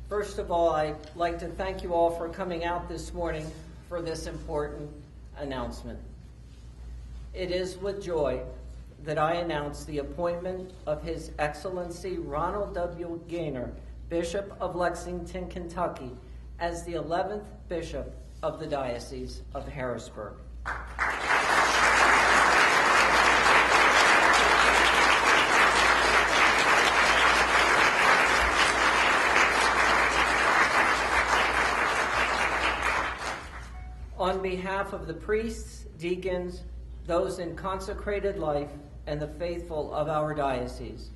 First of all, I'd like to thank you all for coming out this morning for this important announcement. It is with joy that I announce the appointment of His Excellency Ronald W. Gaynor, Bishop of Lexington, Kentucky, as the 11th Bishop of the Diocese of Harrisburg. On behalf of the priests, deacons, those in consecrated life, and the faithful of our diocese,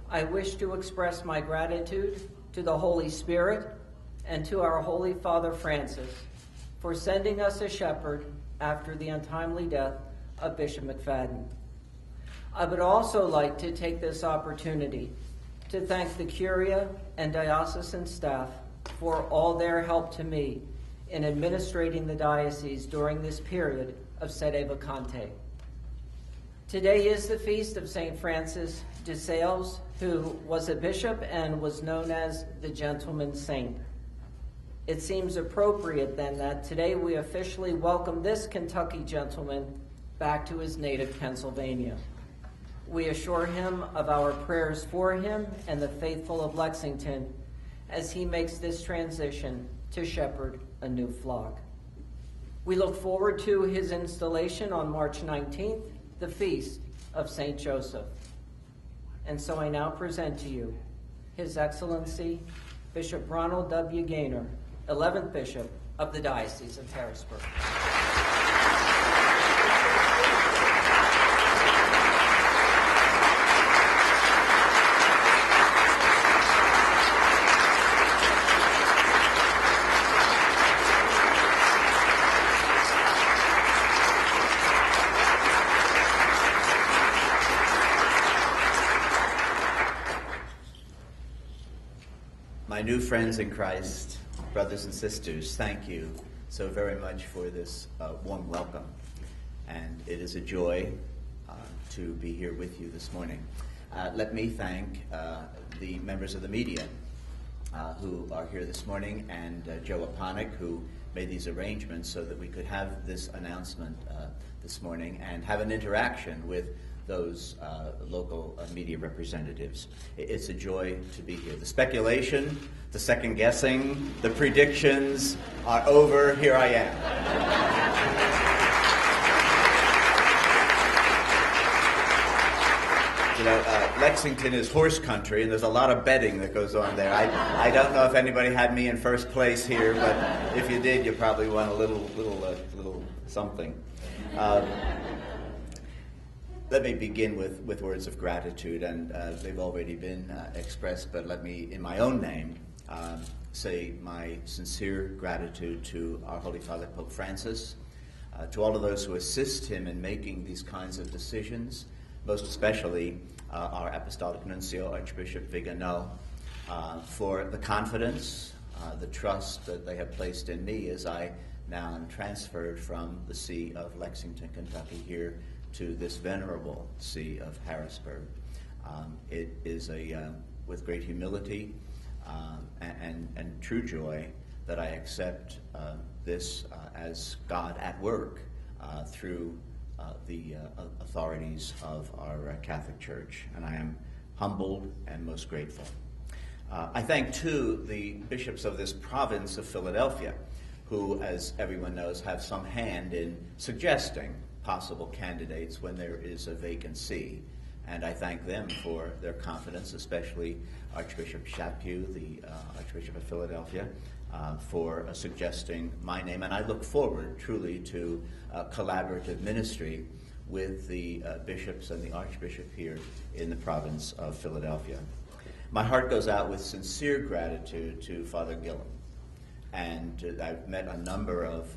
I wish to express my gratitude to the Holy Spirit and to our Holy Father Francis for sending us a shepherd after the untimely death of Bishop McFadden. I would also like to take this opportunity to thank the Curia and diocesan staff for all their help to me in administrating the diocese during this period of sede vacante. Today is the feast of St. Francis de Sales, who was a bishop and was known as the Gentleman Saint. It seems appropriate then that today we officially welcome this Kentucky gentleman back to his native Pennsylvania. We assure him of our prayers for him and the faithful of Lexington as he makes this transition to shepherd a new flock. We look forward to his installation on March 19th, the feast of St. Joseph. And so I now present to you His Excellency Bishop Ronald W. Gaynor, 11th Bishop of the Diocese of Harrisburg. My new friends in Christ, brothers and sisters, thank you so very much for this warm welcome. And it is a joy to be here with you this morning. Let me thank the members of the media who are here this morning, and Joe Aponic, who made these arrangements so that we could have this announcement this morning and have an interaction with those local media representatives. It's a joy to be here. The speculation, the second guessing, the predictions are over. Here I am. You know, Lexington is horse country, and there's a lot of betting that goes on there. I don't know if anybody had me in first place here, but if you did, you probably won a little something. Let me begin with words of gratitude, and they've already been expressed, but let me, in my own name, say my sincere gratitude to our Holy Father, Pope Francis, to all of those who assist him in making these kinds of decisions, most especially our Apostolic Nuncio, Archbishop Vigano, for the confidence, the trust that they have placed in me as I now am transferred from the See of Lexington, Kentucky, here to this venerable See of Harrisburg. It is with great humility and true joy that I accept this as God at work through the authorities of our Catholic Church, and I am humbled and most grateful. I thank, too, the bishops of this province of Philadelphia, who, as everyone knows, have some hand in suggesting possible candidates when there is a vacancy. And I thank them for their confidence, especially Archbishop Chaput, the Archbishop of Philadelphia, for suggesting my name. And I look forward truly to collaborative ministry with the bishops and the Archbishop here in the province of Philadelphia. My heart goes out with sincere gratitude to Father Gillum. And I've met a number of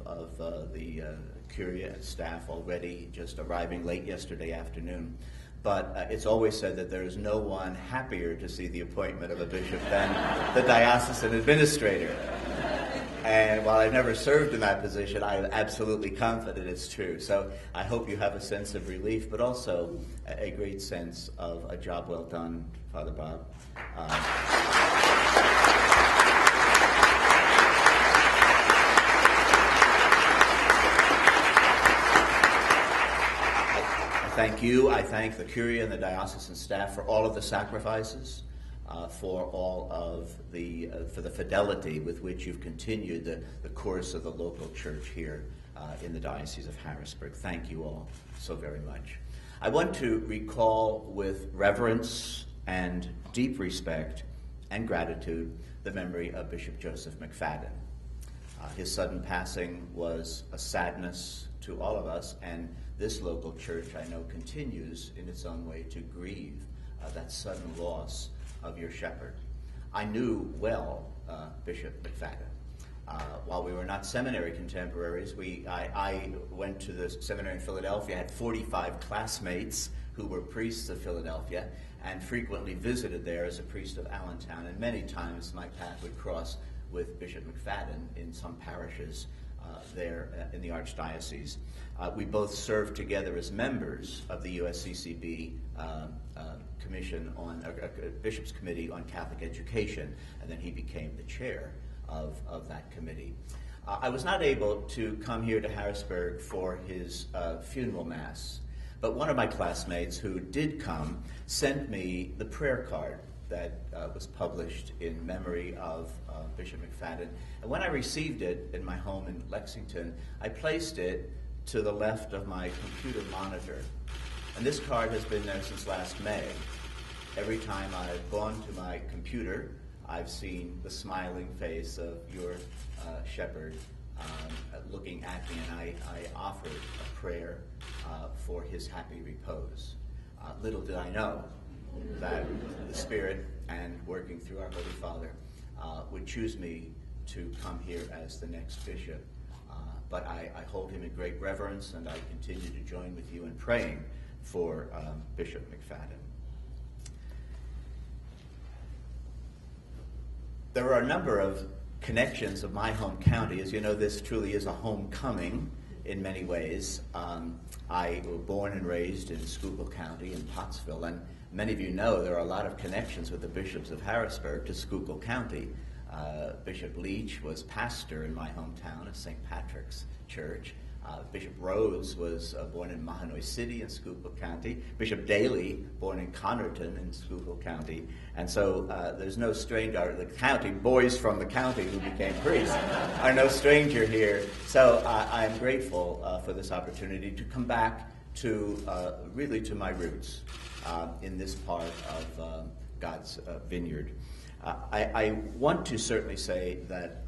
the Curia and staff already, just arriving late yesterday afternoon. But it's always said that there is no one happier to see the appointment of a bishop than the diocesan administrator. And while I've never served in that position, I am absolutely confident it's true. So I hope you have a sense of relief, but also a great sense of a job well done, Father Bob. thank you. I thank the Curia and the diocesan staff for all of the sacrifices, for all of for the fidelity with which you've continued the course of the local church here in the Diocese of Harrisburg. Thank you all so very much. I want to recall with reverence and deep respect and gratitude the memory of Bishop Joseph McFadden. His sudden passing was a sadness to all of us, and this local church, I know, continues in its own way to grieve that sudden loss of your shepherd. I knew well Bishop McFadden. While we were not seminary contemporaries, I went to the seminary in Philadelphia. I had 45 classmates who were priests of Philadelphia and frequently visited there as a priest of Allentown. And many times my path would cross with Bishop McFadden in some parishes there in the Archdiocese. We both served together as members of the USCCB Commission on Bishop's Committee on Catholic Education, and then he became the chair of that committee. I was not able to come here to Harrisburg for his funeral mass, but one of my classmates who did come sent me the prayer card that was published in memory of Bishop McFadden. And when I received it in my home in Lexington, I placed it to the left of my computer monitor. And this card has been there since last May. Every time I've gone to my computer, I've seen the smiling face of your shepherd looking at me, and I offered a prayer for his happy repose. Little did I know that the Spirit and working through our Holy Father would choose me to come here as the next bishop. But I hold him in great reverence, and I continue to join with you in praying for Bishop McFadden. There are a number of connections of my home county. As you know, this truly is a homecoming in many ways. I was born and raised in Schuylkill County in Pottsville, and many of you know there are a lot of connections with the bishops of Harrisburg to Schuylkill County. Bishop Leach was pastor in my hometown of St. Patrick's Church. Bishop Rhodes was born in Mahanoy City in Schuylkill County. Bishop Daly, born in Connerton in Schuylkill County. And so there's no stranger. The county, boys from the county who became priests are no stranger here. So I'm grateful for this opportunity to come back to really to my roots in this part of God's vineyard. I want to certainly say that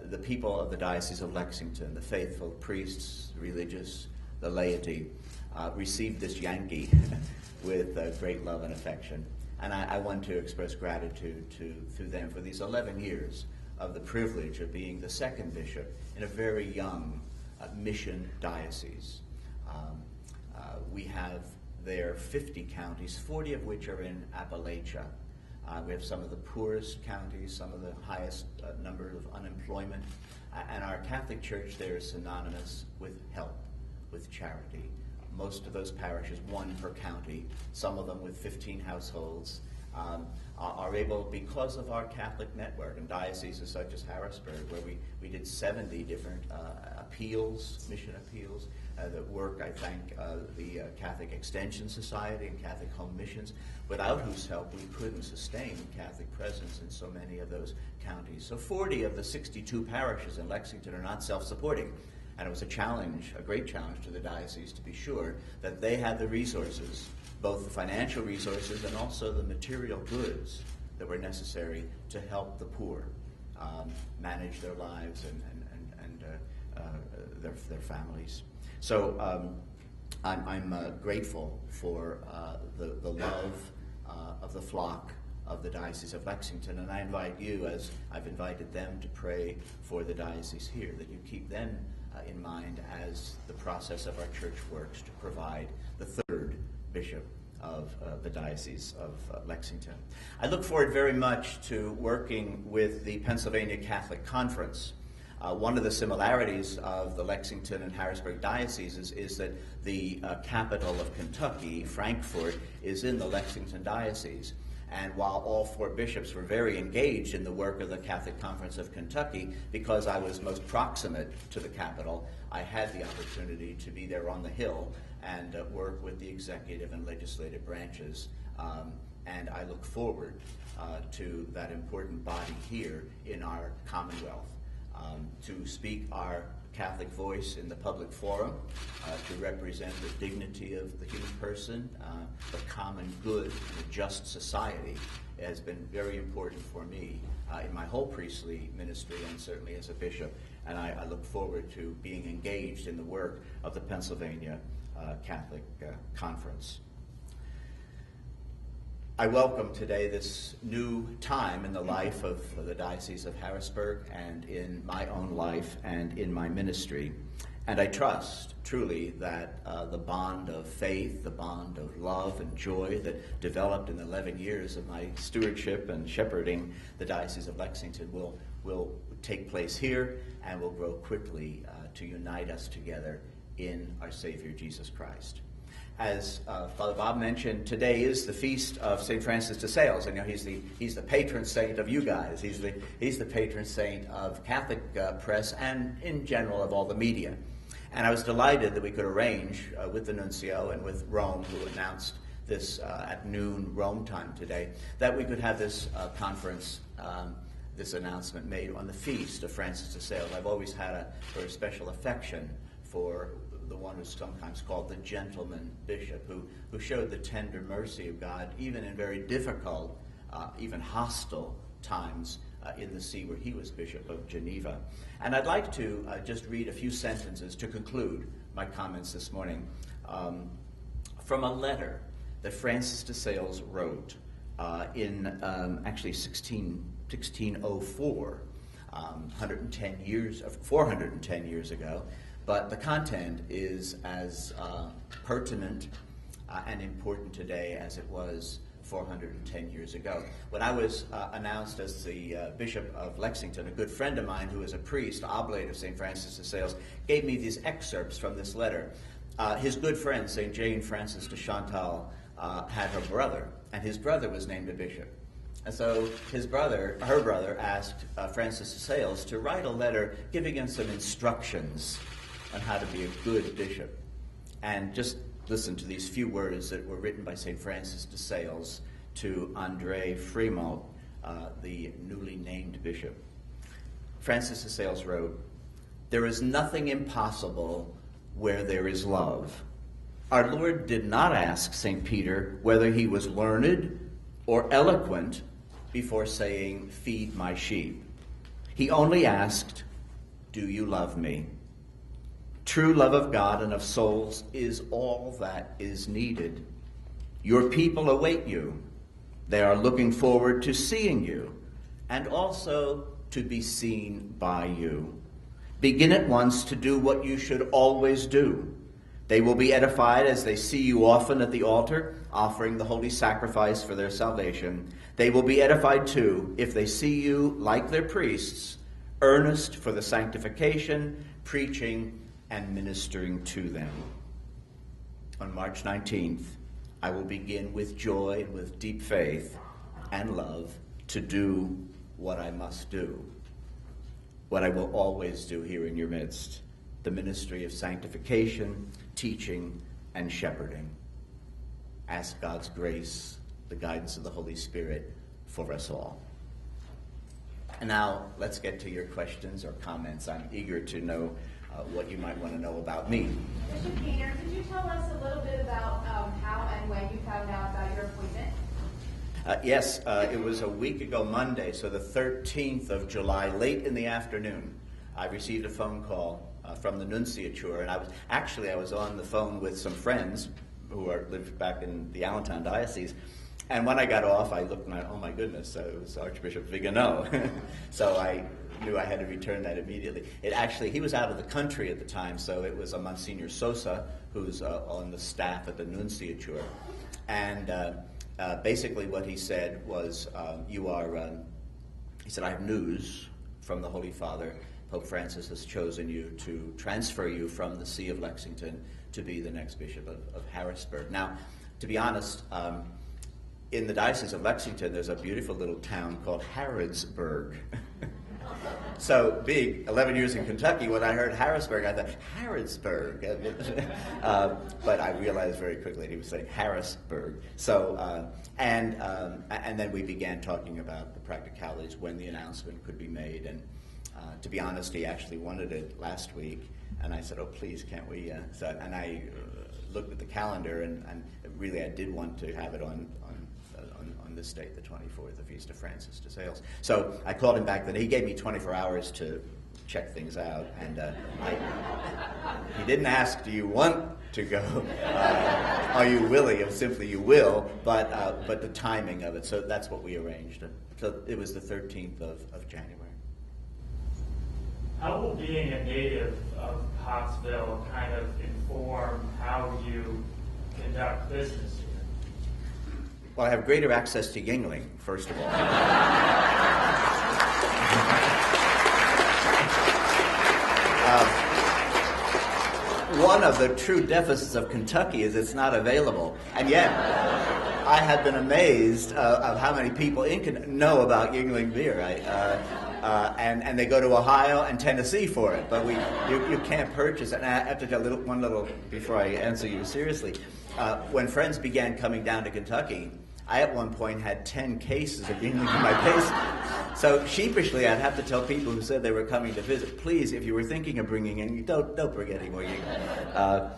the people of the Diocese of Lexington, the faithful priests, religious, the laity, received this Yankee with great love and affection. And I want to express gratitude through them for these 11 years of the privilege of being the second bishop in a very young mission diocese. We have there 50 counties, 40 of which are in Appalachia. We have some of the poorest counties, some of the highest number of unemployment, and our Catholic Church there is synonymous with help, with charity. Most of those parishes, one per county, some of them with 15 households, are able, because of our Catholic network and dioceses such as Harrisburg, where we did 70 different appeals, mission appeals, that work. I thank the Catholic Extension Society and Catholic Home Missions, without whose help we couldn't sustain Catholic presence in so many of those counties. So 40 of the 62 parishes in Lexington are not self-supporting. And it was a challenge, a great challenge to the diocese to be sure that they had the resources, both the financial resources and also the material goods that were necessary to help the poor manage their lives and their families. So I'm grateful for the love of the flock of the Diocese of Lexington, and I invite you, as I've invited them, to pray for the diocese here, that you keep them in mind as the process of our church works to provide the third bishop of the Diocese of Lexington. I look forward very much to working with the Pennsylvania Catholic Conference. One of the similarities of the Lexington and Harrisburg dioceses is that the capital of Kentucky, Frankfort, is in the Lexington Diocese. And while all 4 bishops were very engaged in the work of the Catholic Conference of Kentucky, because I was most proximate to the capital, I had the opportunity to be there on the Hill and work with the executive and legislative branches. And I look forward to that important body here in our Commonwealth, to speak our Catholic voice in the public forum, to represent the dignity of the human person, the common good, and a just society. It has been very important for me in my whole priestly ministry and certainly as a bishop, and I look forward to being engaged in the work of the Pennsylvania Catholic Conference. I welcome today this new time in the life of the Diocese of Harrisburg and in my own life and in my ministry. And I trust truly that the bond of faith, the bond of love and joy that developed in the 11 years of my stewardship and shepherding the Diocese of Lexington will take place here and will grow quickly to unite us together in our Savior Jesus Christ. As Father Bob mentioned, today is the feast of St. Francis de Sales, and he's the patron saint of you guys. He's the patron saint of Catholic press and in general of all the media. And I was delighted that we could arrange with the nuncio and with Rome, who announced this at noon Rome time today, that we could have this conference, this announcement made on the feast of Francis de Sales. I've always had a very special affection for the one who's sometimes called the gentleman bishop, who showed the tender mercy of God even in very difficult, even hostile times in the see where he was Bishop of Geneva. And I'd like to just read a few sentences to conclude my comments this morning from a letter that Francis de Sales wrote in actually 1604, 410 years ago. But the content is as pertinent and important today as it was 410 years ago. When I was announced as the Bishop of Lexington, a good friend of mine who is a priest, oblate of St. Francis de Sales, gave me these excerpts from this letter. His good friend, St. Jane Francis de Chantal, had her brother, and his brother was named a bishop. And so her brother asked Francis de Sales to write a letter giving him some instructions on how to be a good bishop. And just listen to these few words that were written by St. Francis de Sales to André Frémont, the newly named bishop. Francis de Sales wrote, "There is nothing impossible where there is love. Our Lord did not ask St. Peter whether he was learned or eloquent before saying, 'Feed my sheep.' He only asked, 'Do you love me?' True love of God and of souls is all that is needed. Your people await you. They are looking forward to seeing you and also to be seen by you. Begin at once to do what you should always do. They will be edified as they see you often at the altar, offering the holy sacrifice for their salvation. They will be edified too if they see you, like their priests, earnest for the sanctification, preaching, and ministering to them. On March 19th, I will begin with joy and with deep faith and love to do what I must do, what I will always do here in your midst, the ministry of sanctification, teaching, and shepherding. Ask God's grace, the guidance of the Holy Spirit for us all." And now let's get to your questions or comments. I'm eager to know what you might want to know about me. Bishop Peter, could you tell us a little bit about how and when you found out about your appointment? Yes, it was a week ago Monday, so the 13th of July, late in the afternoon. I received a phone call from the nunciature, and I was on the phone with some friends who lived back in the Allentown Diocese. And when I got off, I looked and oh my goodness, it was Archbishop Vigano. So I knew I had to return that immediately. He was out of the country at the time, so it was a Monsignor Sosa, who's on the staff at the nunciature. And basically what he said was, he said, "I have news from the Holy Father. Pope Francis has chosen you to transfer you from the See of Lexington to be the next Bishop of Harrisburg." Now, to be honest, in the Diocese of Lexington, there's a beautiful little town called Harrisburg. So, being 11 years in Kentucky, when I heard Harrisburg, I thought, Harrisburg. But I realized very quickly he was saying Harrisburg. So, and then we began talking about the practicalities when the announcement could be made. And to be honest, he actually wanted it last week. And I said, oh, please, can't we? And I looked at the calendar, and really I did want to have it on this date, the 24th, the Feast of Francis de Sales. So I called him back then. He gave me 24 hours to check things out, and he didn't ask, do you want to go? Are you willing? It was simply, you will, but the timing of it. So that's what we arranged. So it was the 13th of January. How will being a native of Pottsville kind of inform how you conduct business here? Well, I have greater access to Yingling, first of all. One of the true deficits of Kentucky is it's not available. And yet, I have been amazed of how many people know about Yingling beer. And they go to Ohio and Tennessee for it, but you can't purchase it. And I have to tell one little, before I answer you seriously, when friends began coming down to Kentucky, I at one point had 10 cases of Yingling in my basement. So sheepishly, I'd have to tell people who said they were coming to visit, please, if you were thinking of bringing in, don't bring any more Yingling.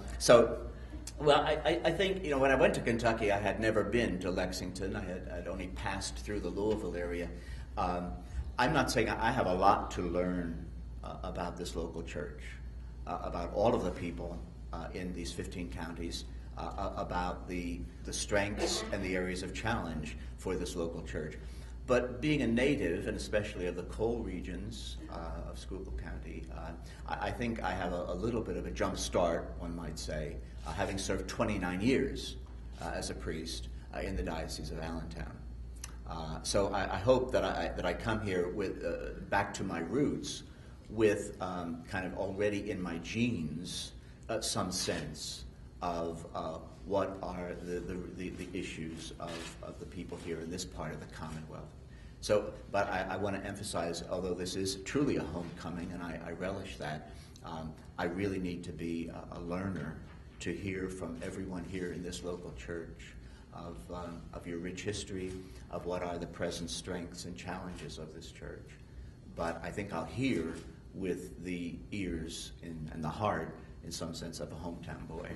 Well, I think, when I went to Kentucky, I had never been to Lexington. I'd only passed through the Louisville area. I'm not saying I have a lot to learn about this local church, about all of the people in these 15 counties, about the strengths and the areas of challenge for this local church. But being a native, and especially of the coal regions of Schuylkill County, I think I have a little bit of a jump start, one might say, having served 29 years as a priest in the Diocese of Allentown. So I hope that I come here with back to my roots with kind of already in my genes some sense of what are the issues of the people here in this part of the Commonwealth. So, but I want to emphasize, although this is truly a homecoming, and I relish that, I really need to be a learner to hear from everyone here in this local church of your rich history, of what are the present strengths and challenges of this church. But I think I'll hear with the ears and the heart, in some sense, of a hometown boy.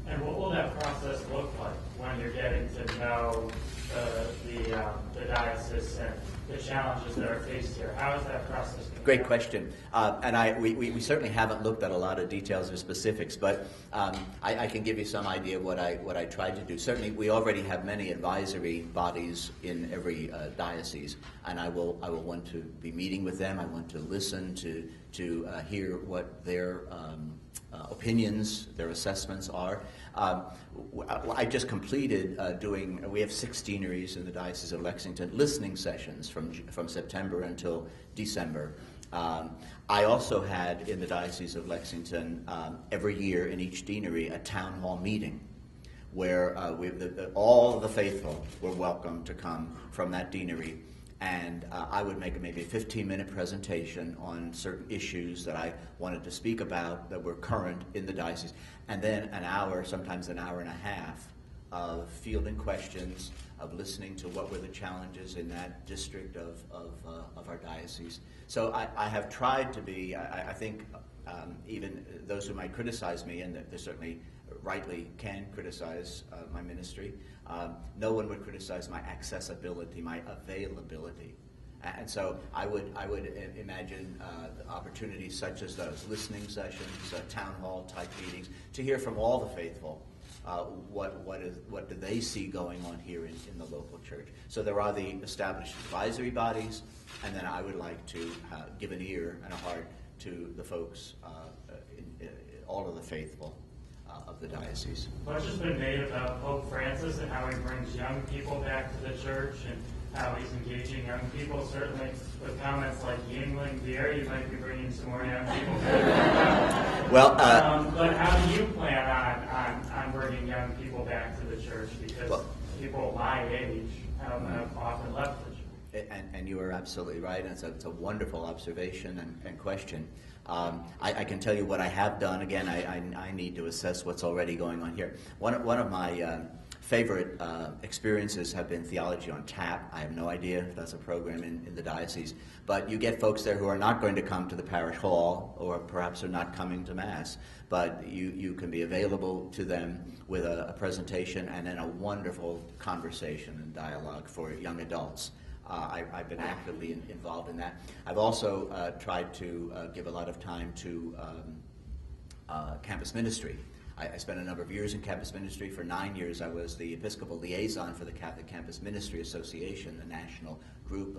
And what will that process look like when you're getting to know the diocese and the challenges that are faced here? How is that process going to go? Great question. And we certainly haven't looked at a lot of details or specifics, but I can give you some idea of what I tried to do. Certainly, we already have many advisory bodies in every diocese, and I will want to be meeting with them. I want to listen to hear what their opinions, their assessments are. I just completed we have 6 deaneries in the Diocese of Lexington, listening sessions from September until December. I also had in the Diocese of Lexington every year in each deanery a town hall meeting where all of the faithful were welcome to come from that deanery. And I would make maybe a 15-minute presentation on certain issues that I wanted to speak about that were current in the diocese. And then an hour, sometimes an hour and a half, of fielding questions, of listening to what were the challenges in that district of our diocese. So I have tried to be, I think, even those who might criticize me, and they certainly rightly can criticize my ministry, no one would criticize my accessibility, my availability. And so I would imagine opportunities such as those, listening sessions, town hall type meetings, to hear from all the faithful what do they see going on here in the local church. So there are the established advisory bodies, and then I would like to give an ear and a heart to the folks, all of the faithful of the diocese. Much has been made about Pope Francis and how he brings young people back to the church and how he's engaging young people. Certainly with comments like Yingling beer, you might be bringing some more young people back. Well, but how do you plan on bringing young people back to the church? Because people my age have often left the church. And you are absolutely right, and it's a wonderful observation and question. I can tell you what I have done. Again, I need to assess what's already going on here. One of my favorite experiences have been Theology on Tap. I have no idea if that's a program in the diocese, but you get folks there who are not going to come to the parish hall, or perhaps are not coming to Mass, but you can be available to them with a presentation and then a wonderful conversation and dialogue for young adults. I've been actively involved in that. I've also tried to give a lot of time to campus ministry. I spent a number of years in campus ministry. For 9 years, I was the Episcopal liaison for the Catholic Campus Ministry Association, a national group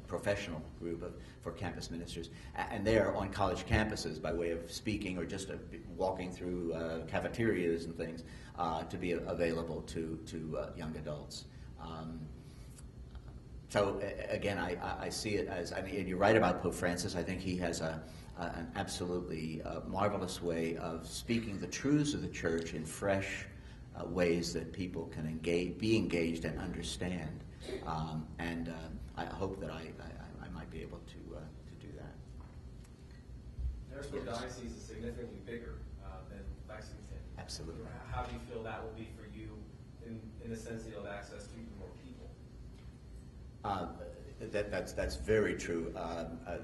professional group for campus ministers. And there on college campuses, by way of speaking or just walking through cafeterias and things, to be available to young adults. So again, I see it as, and you're right about Pope Francis. I think he has an absolutely marvelous way of speaking the truths of the Church in fresh ways that people can be engaged and understand. I hope that I might be able to do that. Harrisburg Diocese is significantly bigger than Lexington. Absolutely. How do you feel that will be for you in the sense that you'll have access to more people? That's very true.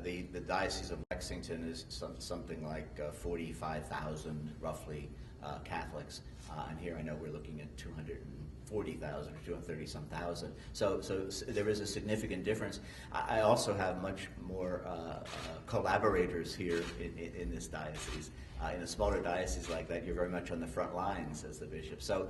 The Diocese of Lexington is something like 45,000 roughly Catholics, and here I know we're looking at 240,000 or 230-some thousand. So there is a significant difference. I also have much more collaborators here in this diocese. In a smaller diocese like that, you're very much on the front lines as the bishop. So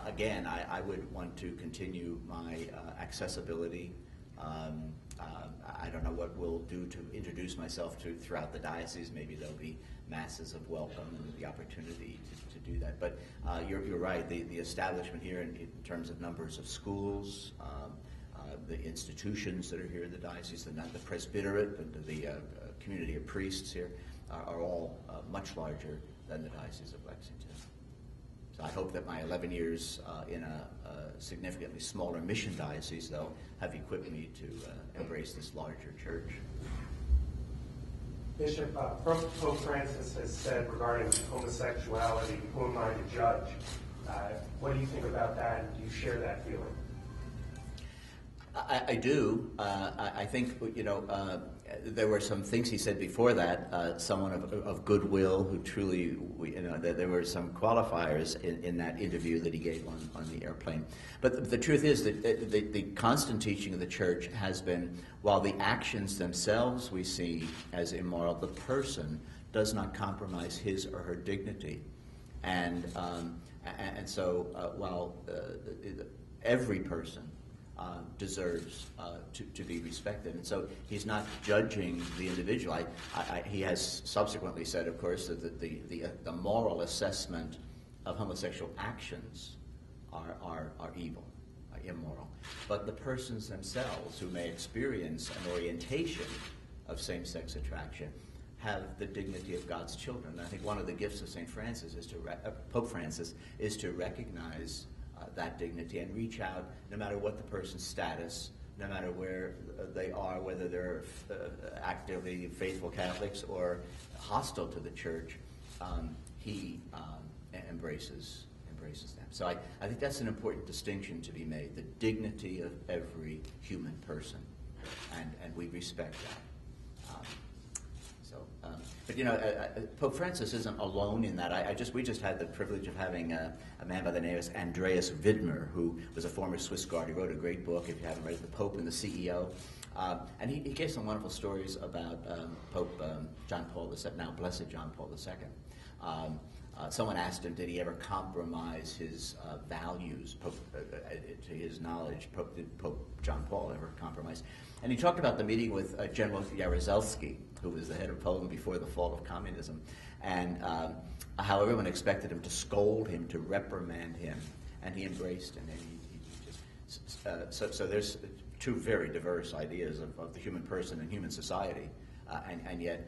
again, I would want to continue my accessibility. I don't know what we'll do to introduce myself to throughout the diocese. Maybe there'll be masses of welcome and the opportunity to do that. But you're right. The establishment here in terms of numbers of schools, the institutions that are here in the diocese, the presbyterate, and the community of priests here are all much larger than the Diocese of Lexington. So I hope that my 11 years in a significantly smaller mission diocese, though, have equipped me to embrace this larger church. Bishop, Pope Francis has said regarding homosexuality, who am I to judge? What do you think about that, and do you share that feeling? I do. I think, there were some things he said before that, someone of goodwill who truly, that there were some qualifiers in that interview that he gave on the airplane. But the truth is that the constant teaching of the Church has been, while the actions themselves we see as immoral, the person does not compromise his or her dignity. And so while every person deserves to be respected. And so he's not judging the individual. He has subsequently said, of course, that the moral assessment of homosexual actions are evil, are immoral. But the persons themselves who may experience an orientation of same-sex attraction have the dignity of God's children. And I think one of the gifts of Pope Francis is to recognize that dignity and reach out, no matter what the person's status, no matter where they are, whether they're actively faithful Catholics or hostile to the Church. He embraces them. So I think that's an important distinction to be made: the dignity of every human person, and we respect that. But Pope Francis isn't alone in that. We just had the privilege of having a man by the name of Andreas Widmer, who was a former Swiss Guard. He wrote a great book, if you haven't read it, The Pope and the CEO. And he gave some wonderful stories about Pope John Paul II, now Blessed John Paul II. Someone asked him, did he ever compromise his values? To his knowledge, did Pope John Paul ever compromise? And he talked about the meeting with General Jaruzelski, who was the head of Poland before the fall of communism, and how everyone expected him to scold him, to reprimand him, and he embraced him. And so there's two very diverse ideas of the human person and human society, and yet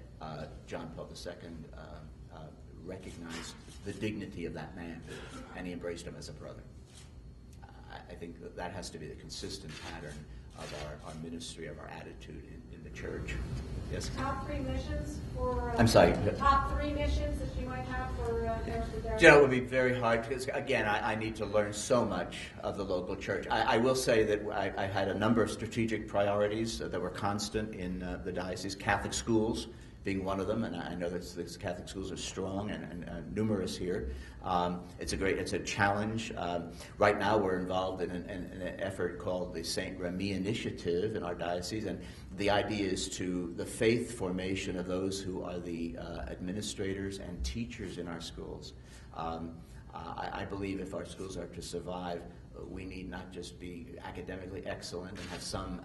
John Paul II recognized the dignity of that man, and he embraced him as a brother. I think that has to be the consistent pattern of our ministry, of our attitude in the church. Yes? Top 3 missions for... I'm sorry. Top 3 missions that you might have for Harrisburg. It would be very hard because, again, I need to learn so much of the local church. I will say that I had a number of strategic priorities that were constant in the diocese. Catholic schools being one of them, and I know that the Catholic schools are strong and numerous here. It's a challenge. Right now we're involved in an effort called the St. Remy Initiative in our diocese, and the idea is the faith formation of those who are the administrators and teachers in our schools. I believe if our schools are to survive, we need not just be academically excellent and have some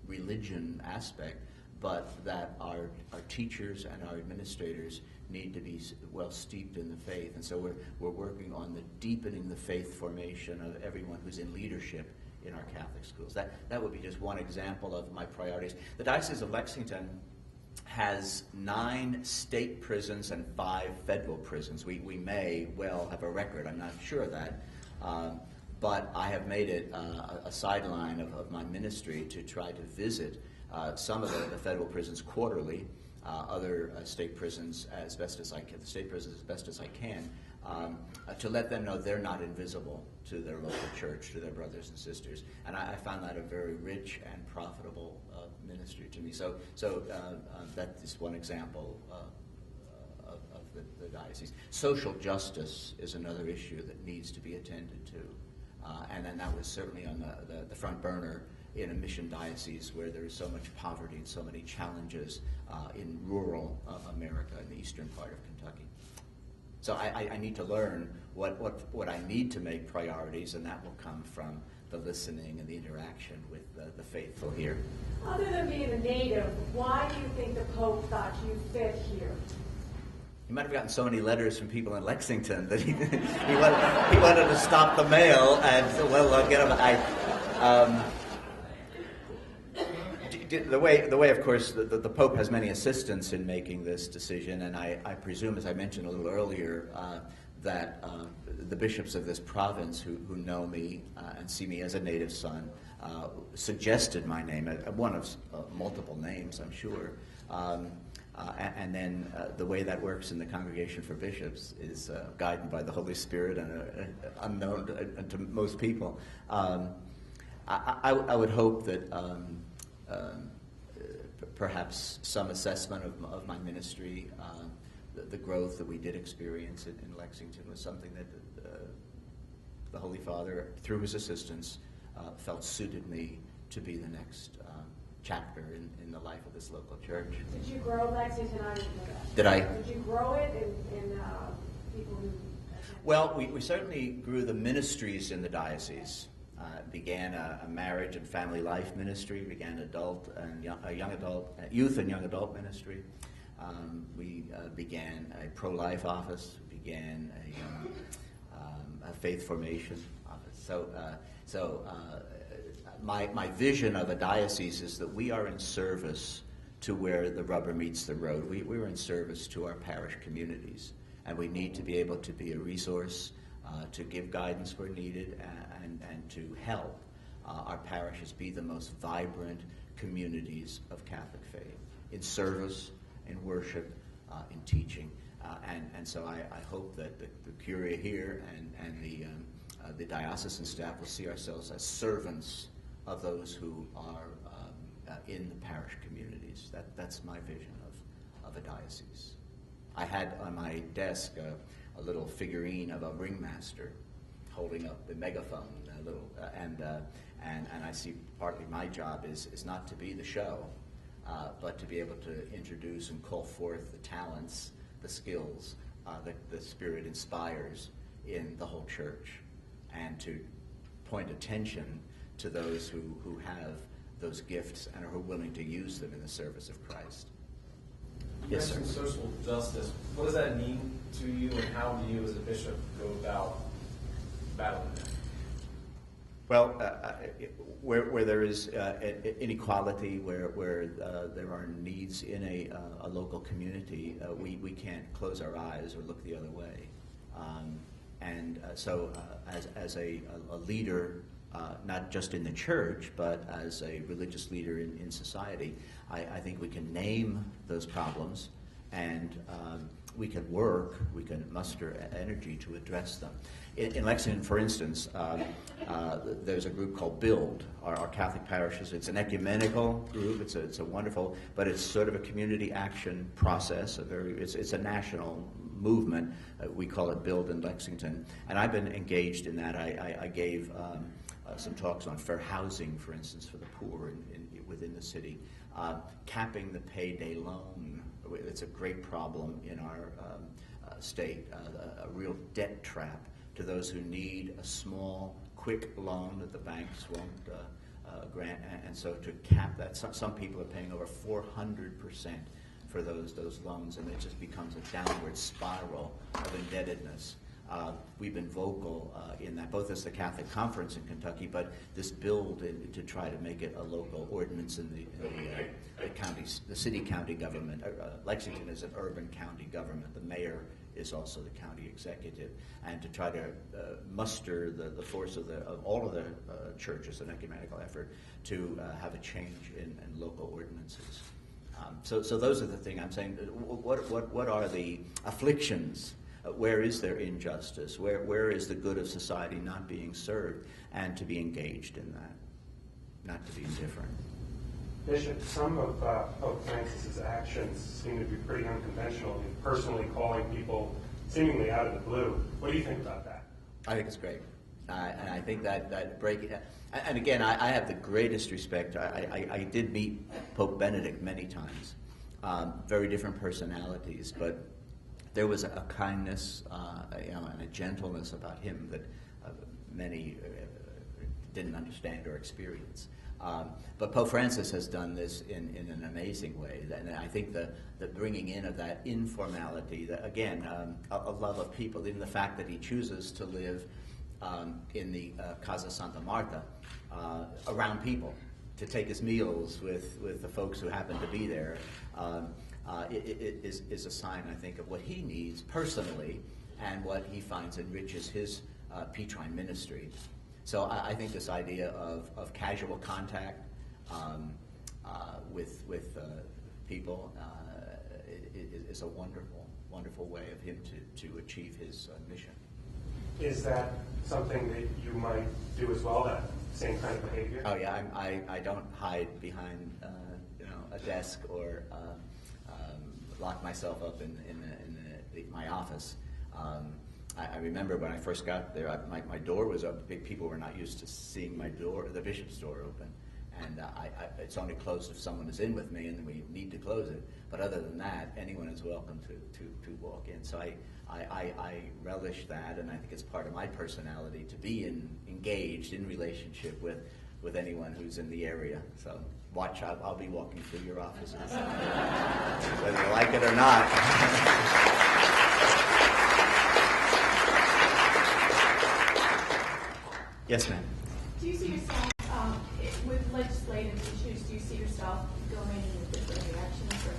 religion aspect, but that our teachers and our administrators need to be well steeped in the faith. And so we're working on the deepening the faith formation of everyone who's in leadership in our Catholic schools. That would be just one example of my priorities. The Diocese of Lexington has 9 state prisons and 5 federal prisons. We may well have a record, I'm not sure of that. But I have made it a sideline of my ministry to try to visit some of the federal prisons quarterly, other state prisons as best as I can, the state prisons as best as I can, to let them know they're not invisible to their local church, to their brothers and sisters. And I found that a very rich and profitable ministry to me. So that is one example of the diocese. Social justice is another issue that needs to be attended to. And then that was certainly on the front burner in a mission diocese where there is so much poverty and so many challenges in rural America, in the eastern part of Kentucky. So I need to learn what I need to make priorities, and that will come from the listening and the interaction with the faithful here. Other than being a native, why do you think the Pope thought you fit here? He might have gotten so many letters from people in Lexington that he wanted to stop the mail and say, well, I'll get them. The way, of course, the Pope has many assistants in making this decision, and I presume, as I mentioned a little earlier, that the bishops of this province who know me and see me as a native son suggested my name, one of multiple names, I'm sure. And then the way that works in the Congregation for Bishops is guided by the Holy Spirit and unknown to most people. I would hope that perhaps some assessment of my ministry, the growth that we did experience in Lexington was something that the Holy Father, through his assistance, felt suited me to be the next chapter in the life of this local church. Did you grow Lexington? I didn't know that. Did I? Did you grow it in people who... Well, we certainly grew the ministries in the diocese. Began a marriage and family life ministry, began youth and young adult ministry. We began a pro-life office, began a faith formation office. My vision of a diocese is that we are in service to where the rubber meets the road. We're in service to our parish communities, and we need to be able to be a resource to give guidance where needed and to help our parishes be the most vibrant communities of Catholic faith, in service, in worship, in teaching. And so I hope that the Curia here and the diocesan staff will see ourselves as servants of those who are in the parish communities. That's my vision of a diocese. I had on my desk a little figurine of a ringmaster holding up the megaphone, and I see partly my job is not to be the show, but to be able to introduce and call forth the talents, the skills that the Spirit inspires in the whole church, and to point attention to those who have those gifts and are willing to use them in the service of Christ. Yes, sir. Social justice. What does that mean to you, and how do you, as a bishop, go about battling that? Well, where there is inequality, where there are needs in a local community, we can't close our eyes or look the other way. So as a leader not just in the church, but as a religious leader in society. I think we can name those problems, and we can work, we can muster energy to address them. In Lexington, for instance, there's a group called BUILD, our Catholic parishes. It's an ecumenical group. It's a wonderful, but it's sort of a community action process. It's a national movement. We call it BUILD in Lexington, and I've been engaged in that. I gave some talks on fair housing, for instance, for the poor within the city. Capping the payday loan. It's a great problem in our state, a real debt trap to those who need a small, quick loan that the banks won't grant. And so to cap that, some people are paying over 400% for those loans, and it just becomes a downward spiral of indebtedness. We've been vocal in that, both as the Catholic Conference in Kentucky, but this build to try to make it a local ordinance in the counties, the city-county government. Lexington is an urban county government. The mayor is also the county executive, and to try to muster the force of all of the churches, an ecumenical effort to have a change in local ordinances. So those are the things I'm saying. What are the afflictions? Where is there injustice? Where is the good of society not being served? And to be engaged in that, not to be indifferent. Bishop, some of Pope Francis's actions seem to be pretty unconventional. He's personally calling people seemingly out of the blue. What do you think about that? I think it's great. And I think that breaking... And again, I have the greatest respect. I did meet Pope Benedict many times. Very different personalities, but there was a kindness and a gentleness about him that many didn't understand or experience. But Pope Francis has done this in an amazing way. And I think the bringing in of that informality, again, a love of people, even the fact that he chooses to live in the Casa Santa Marta, around people, to take his meals with the folks who happen to be there, is a sign, I think, of what he needs personally and what he finds enriches his Petrine ministry. So I think this idea of casual contact with people is a wonderful way of him to achieve his mission. Is that something that you might do as well, that same kind of behavior? Oh yeah, I don't hide behind a desk or lock myself up in my office. I remember when I first got there, my door was up. People were not used to seeing the bishop's door open, and it's only closed if someone is in with me, and then we need to close it. But other than that, anyone is welcome to walk in. So I relish that, and I think it's part of my personality to be engaged in relationship with anyone who's in the area. So watch, I'll be walking through your offices, whether you like it or not. Yes, ma'am. Do you see yourself, with legislative issues, do you see yourself going in different directions or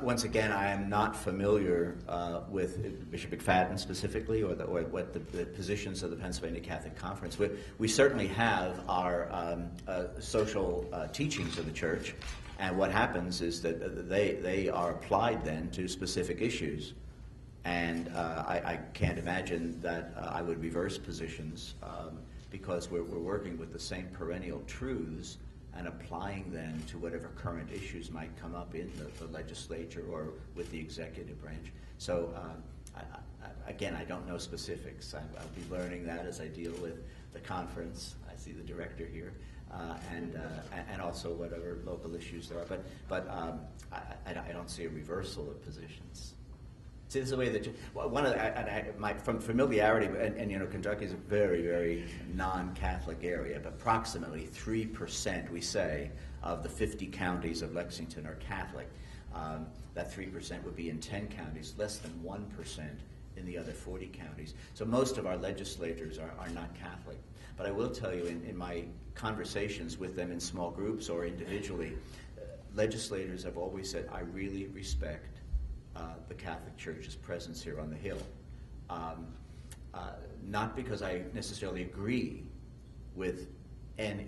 Once again, I am not familiar with Bishop McFadden specifically, or what the positions of the Pennsylvania Catholic Conference. We certainly have our social teachings of the Church, and what happens is that they are applied then to specific issues. And I can't imagine that I would reverse positions because we're working with the same perennial truths and applying them to whatever current issues might come up in the legislature or with the executive branch. So again, I don't know specifics. I'll be learning that as I deal with the conference. I see the director here, and also whatever local issues there are. But I don't see a reversal of positions. See, this is the way that from familiarity, and Kentucky is a very, very non-Catholic area, but approximately 3%, we say, of the 50 counties of Lexington are Catholic. That 3% would be in 10 counties, less than 1% in the other 40 counties. So most of our legislators are not Catholic. But I will tell you, in my conversations with them in small groups or individually, legislators have always said, I really respect the Catholic Church's presence here on the Hill. not because I necessarily agree with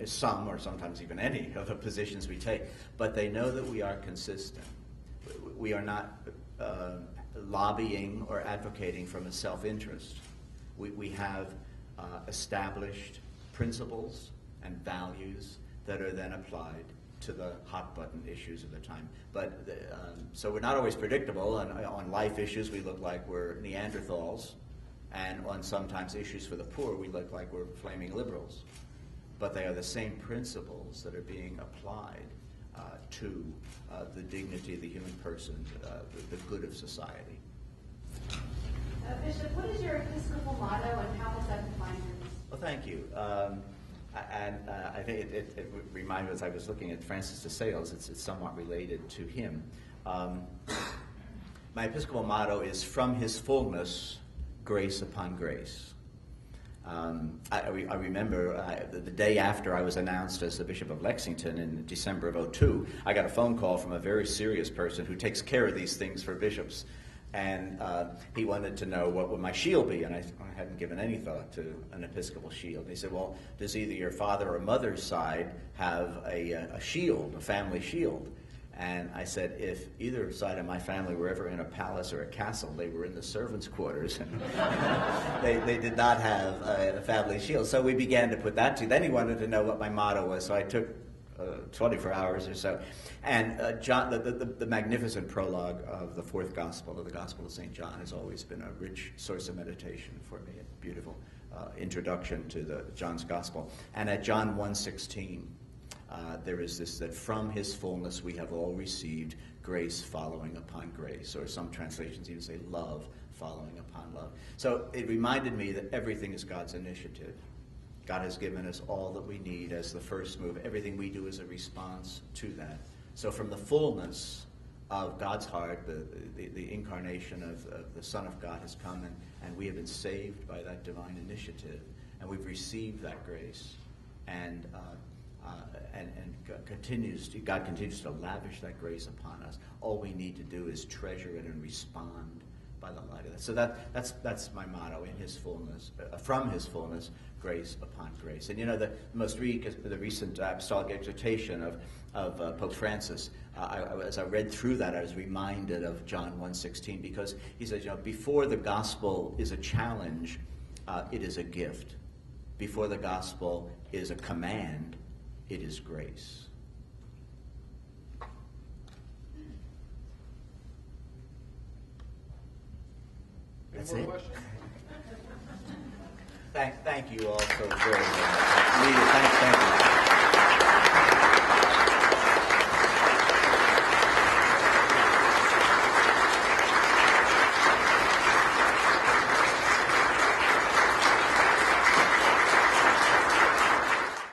some or sometimes even any of the positions we take, but they know that we are consistent. We are not lobbying or advocating from a self-interest. We have established principles and values that are then applied to the hot-button issues of the time. But so we're not always predictable. On life issues, we look like we're Neanderthals, and on sometimes issues for the poor, we look like we're flaming liberals. But they are the same principles that are being applied to the dignity of the human person, the good of society. Bishop, what is your Episcopal motto, and how has that defined yours? Well, thank you. I think it reminded me, as I was looking at Francis de Sales, it's somewhat related to him. My Episcopal motto is, from his fullness, grace upon grace. I remember the day after I was announced as the Bishop of Lexington in December of 2002, I got a phone call from a very serious person who takes care of these things for bishops. And he wanted to know what would my shield be, and I hadn't given any thought to an Episcopal shield. He said, well, does either your father or mother's side have a shield, a family shield? And I said, if either side of my family were ever in a palace or a castle, they were in the servants' quarters. they did not have a family shield. So we began to put that to. Then he wanted to know what my motto was, so I took 24 hours or so. And John, the magnificent prologue of the fourth gospel, of the Gospel of St. John, has always been a rich source of meditation for me, a beautiful introduction to John's gospel. And at John 1:16, there is this, that from his fullness we have all received grace following upon grace, or some translations even say love following upon love. So it reminded me that everything is God's initiative. God has given us all that we need as the first move. Everything we do is a response to that. So from the fullness of God's heart, the incarnation of the Son of God has come, and we have been saved by that divine initiative, and we've received that grace, and God continues to lavish that grace upon us. All we need to do is treasure it and respond by the light of that. So that's my motto: in his fullness, from his fullness, grace upon grace. And you know, the recent apostolic exhortation of Pope Francis, as I read through that, I was reminded of John 1:16, because he says, you know, before the gospel is a challenge, it is a gift. Before the gospel is a command, it is grace. That's it. Thank you all so very much. Thank you.